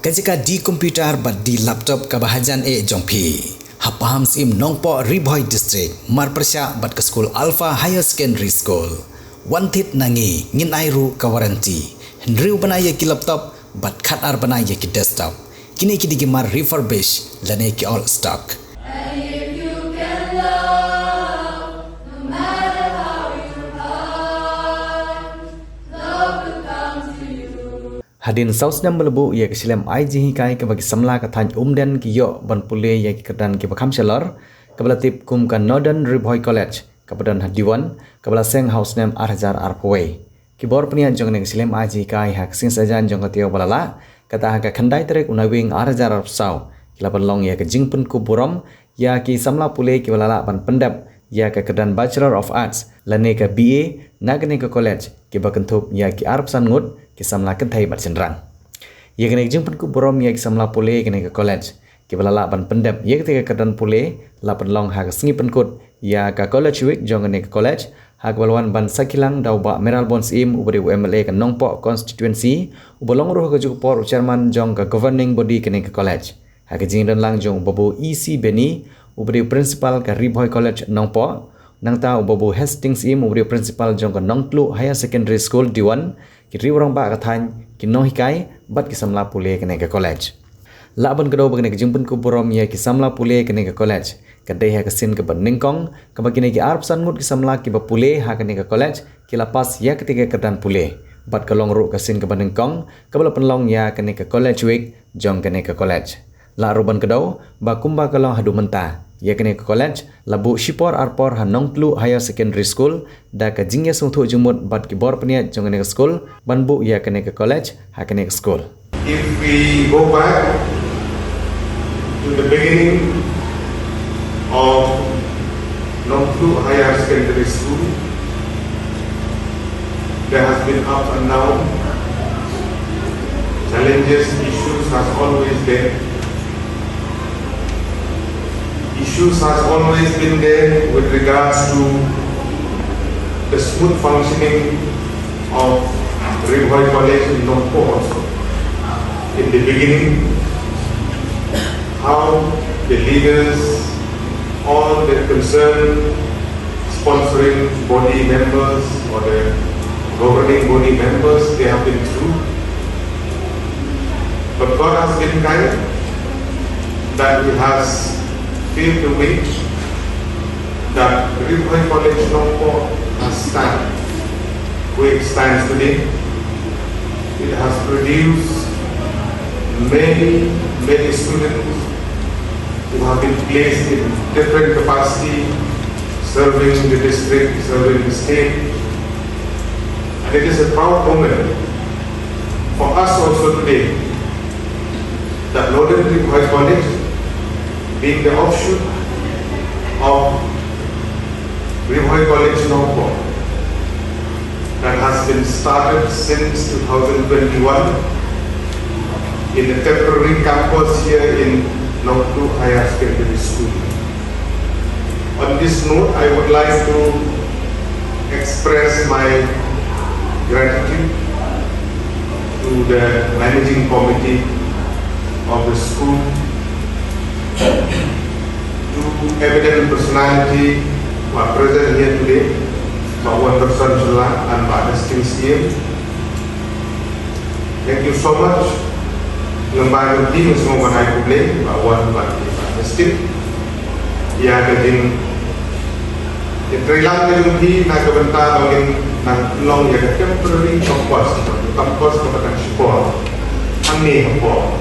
Kajika di komputer bat di laptop kabahajan jong phi. Hapaham sim Nongpoh Bhoi district mar persya bat ke school Alpha Higher Secondary School. Wantit nangi ngin airu ka warranty. Hynrei banaya ki laptop bat khat ar banaya ki desktop. Kini ki mar refurbish lane ki all stock. Hadin saus nam melebu ia kesilem IJ kai ke bagi Samla ke tanya umden ki yo ban Pule ia ki kedan ki bakam shalor ke belatip kum kan Northern Bhoi College ke badan hadiwan ke belaseng house name Arhajar Bhoi ki bor penian jong ne kesilem IJ kai hak sing sajan jong ke tio balala kata hak khandai trek unawing Arhajar Sau ki laban long ia ke jing Pynkupburom ia ki Samla Pule ki balala ban pendap ia ke kedan Bachelor of Arts lane ke BA nagane ke college ki bakentup ia ki arpsan ngut ki Samla kentai bat senrang. Ia kena jing Pynkupburom ia ki Samla Pule kena ke college. Ki balala ban pendap ia ketika kedan Pule lapan long hak sengi penkut ia ka college week jong kena ke college hak balwan ban sakilang dau ba meral bons im ubari UMLA ke Nongpoh constituency ubalong ruh ke khubor chairman jong ke governing body kena ke college. Hak jing dan lang jong babu EC Beni ubari principal ke Bhoi College Nongpoh nang ta babu Hastings im ubari principal jong ke Nongpoh Higher Secondary School D1 kiri orang ba kathan kino hikai bat ki Samla Pule kene ke college laban kedo bagene ke jing Pynkupburom ya ki Samla Pule kene ke college kadai ha kesin ke beningkong ke bagine ki arpsan ngut ki Samla ki ba Pule ha kene ke college ki lapas ya ketika kedan Pule bat kelong ru kesin ke beningkong ke bala penlong ya kene ke college week jong kene ke college la ruban kedo ba kumba kelong hadu menta ia kena ke college labu shipor arpor ha Nongpoh Higher Secondary School da ka jingya sungthu jumut bat ki bor peniat jong kena ke school banbu ia kena ke college ha kena ke school. If we go back to the beginning of Nongpoh Higher Secondary School, there has been up and down, challenges, issues has always there. Issues has always been there with regards to the smooth functioning of Bhoi College in Nongpoh. In the beginning, how the leaders, all the concerned sponsoring body members or the governing body members, they have been through. But God has been kind that He has paved the way that Bhoi College Nongpoh has stand where it stands today. It has produced many students who have been placed in different capacity, serving the district, serving the state. And it is a proud moment for us also today that Northern Bhoi College, being the offshoot of Bhoi College Nongpoh, that has been started since 2021 in the temporary campus here in Nongpoh Higher Secondary School. On this note, I would like to express my gratitude to the managing committee of the school, to evident personality who are present here today, Pak Shillong and Pak Hastings. Thank you so much. Lembaga tim semua banai Pule, Pak Wan, Pak Hastings. Ia kajing Trilang kajing nak bynta bangin nak long ya temporary campus kepada khubor. Kami khubor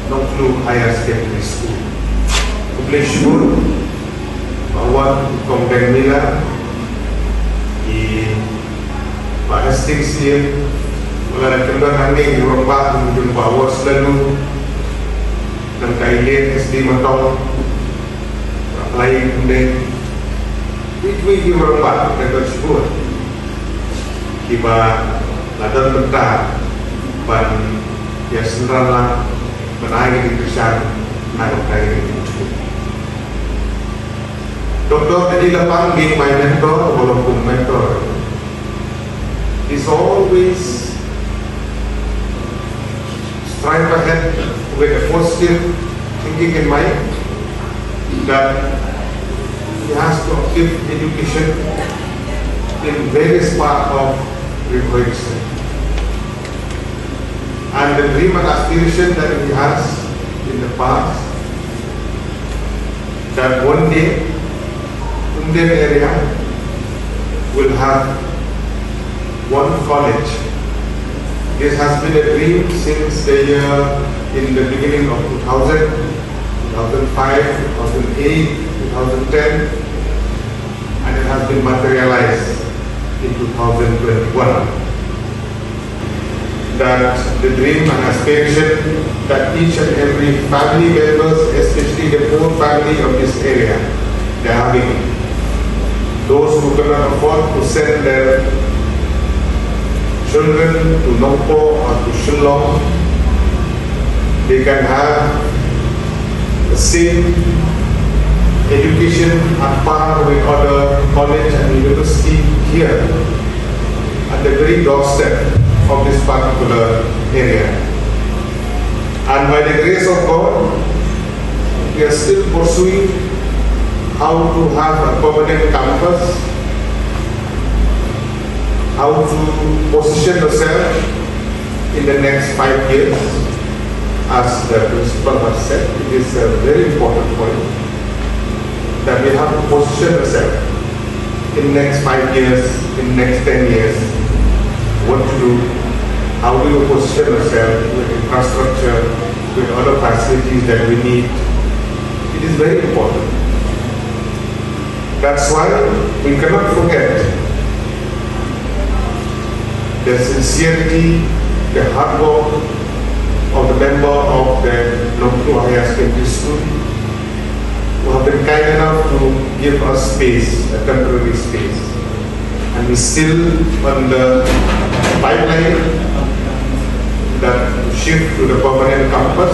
Nongpoh Higher Secondary School. Pule syukur bahwa Kompen Mila di Pak Hastings ini mengenai kembang kami di Eropah menjumpa bahwa selalu dan kailan SD Matong lain kemudian itu di Eropah dan bersyukur tiba ladan bynta ban ya senrala menaik di Krishan naik dari itu. Dr. Edi Lepang being my mentor, walaupun mentor, is always strive ahead with a positive thinking in mind that he has to give education in various parts of Bhoi district. And the dream and aspiration that he has in the past, that one day Indian area will have one college. This has been a dream since the year in the beginning of 2000, 2005, 2008, 2010, and it has been materialized in 2021. That the dream and aspiration that each and every family members, especially the poor family of this area, they are having. Those who cannot afford to send their children to Nongpoh or to Shillong, they can have the same education at par with other college and university here at the very doorstep of this particular area. And by the grace of God, we are still pursuing how to have a permanent campus, how to position yourself in the next 5 years. As the principal has said, it is a very important point that we have to position ourselves in the next 5 years, in the next 10 years, what to do, how do you position ourselves with infrastructure, with other facilities that we need. It is very important. That's why we cannot forget the sincerity, the hard work of the member of the Nongpoh Higher Secondary School who have been kind enough to give us space, a temporary space. And we still on the pipeline that to shift to the permanent campus,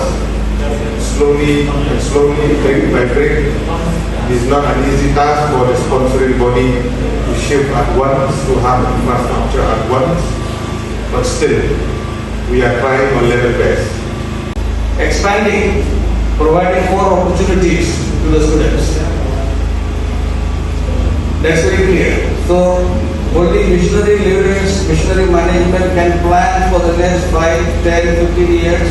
slowly and slowly, brick by brick. It is not an easy task for the sponsoring body to shift at once, to have infrastructure at once, but still, we are trying our level best. Expanding, providing more opportunities to the students. That's very clear. So, only missionary leaders, missionary management can plan for the next 5, 10, 15 years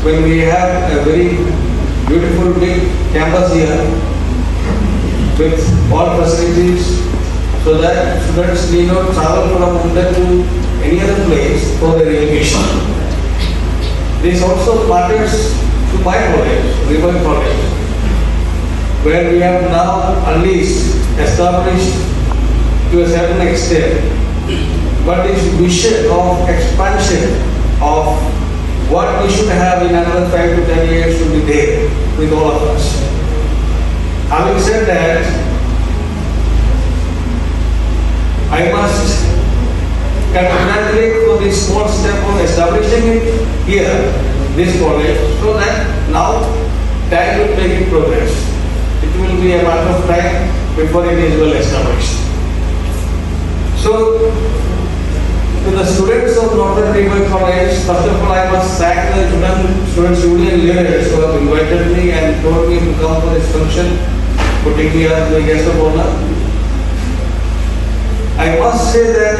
when we have a very beautiful big campus here with all facilities so that students need not travel from Hynrei to any other place for their education. This also matters to my college, Bhoi College, where we have now at least established to a certain extent, but this vision of expansion of what we should have in another 5 to 10 years should be there with all of us. Having said that, I must congratulate for this small step of establishing it here, this college, so that now time will make it progress. It will be a matter of time before it is well established. So, to the students of Northern Bhoi College, first of all, I must thank the students union leaders who have invited me and told me to come for this function, putting me as the guest of honor. I must say that,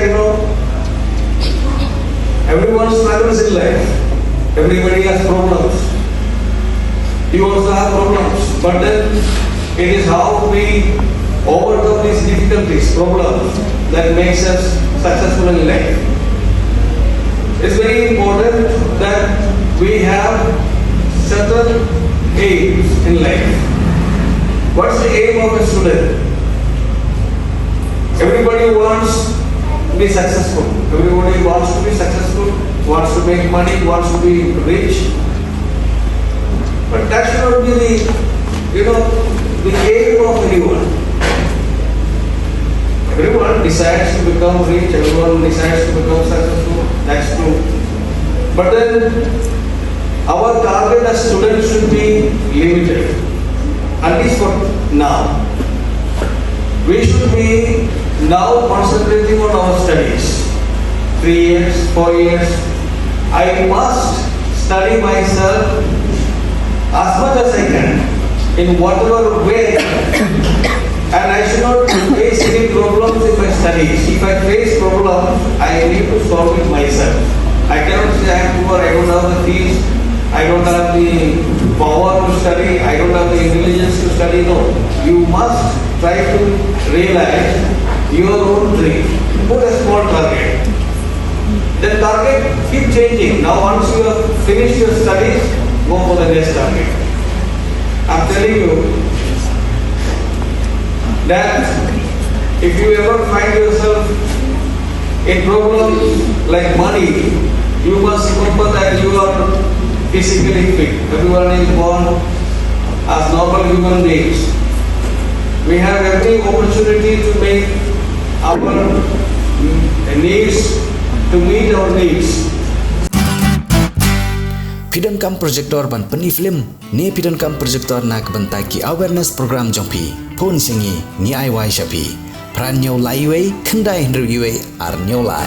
everyone struggles in life. Everybody has problems. You also have problems. But then it is how we overcome these difficulties, problems, that makes us successful in life. It's very important that we have certain aims in life. What's the aim of a student? Everybody wants to be successful. Everybody wants to be successful, wants to make money, wants to be rich. But that should not be the aim of anyone. Everyone decides to become rich, everyone decides to become successful, that's true. But then, our target as students should be limited, at least for now. We should be now concentrating on our studies. 3 years, 4 years. I must study myself as much as I can in whatever way, and I should not face any problems in my studies. If I face problems, I need to solve it myself. I cannot say I am poor, I don't have the fees, I don't have the power to study, I don't have the intelligence to study. No, you must try to realize your own dream. Put a small target. The target keep changing. Now once you have finished your studies, go for the next target. I'm telling you that if you ever find yourself in problems like money, you must remember that you are physically fit. Everyone is born as normal human beings. We have every opportunity to make our needs, to meet our needs. Pidon kam projector ban peni film ni pidon kam projector nak bentaki awareness program jongpi phun singi ni ai wai shapi pran nyau lai wei khandai Hynrei ar nyau lai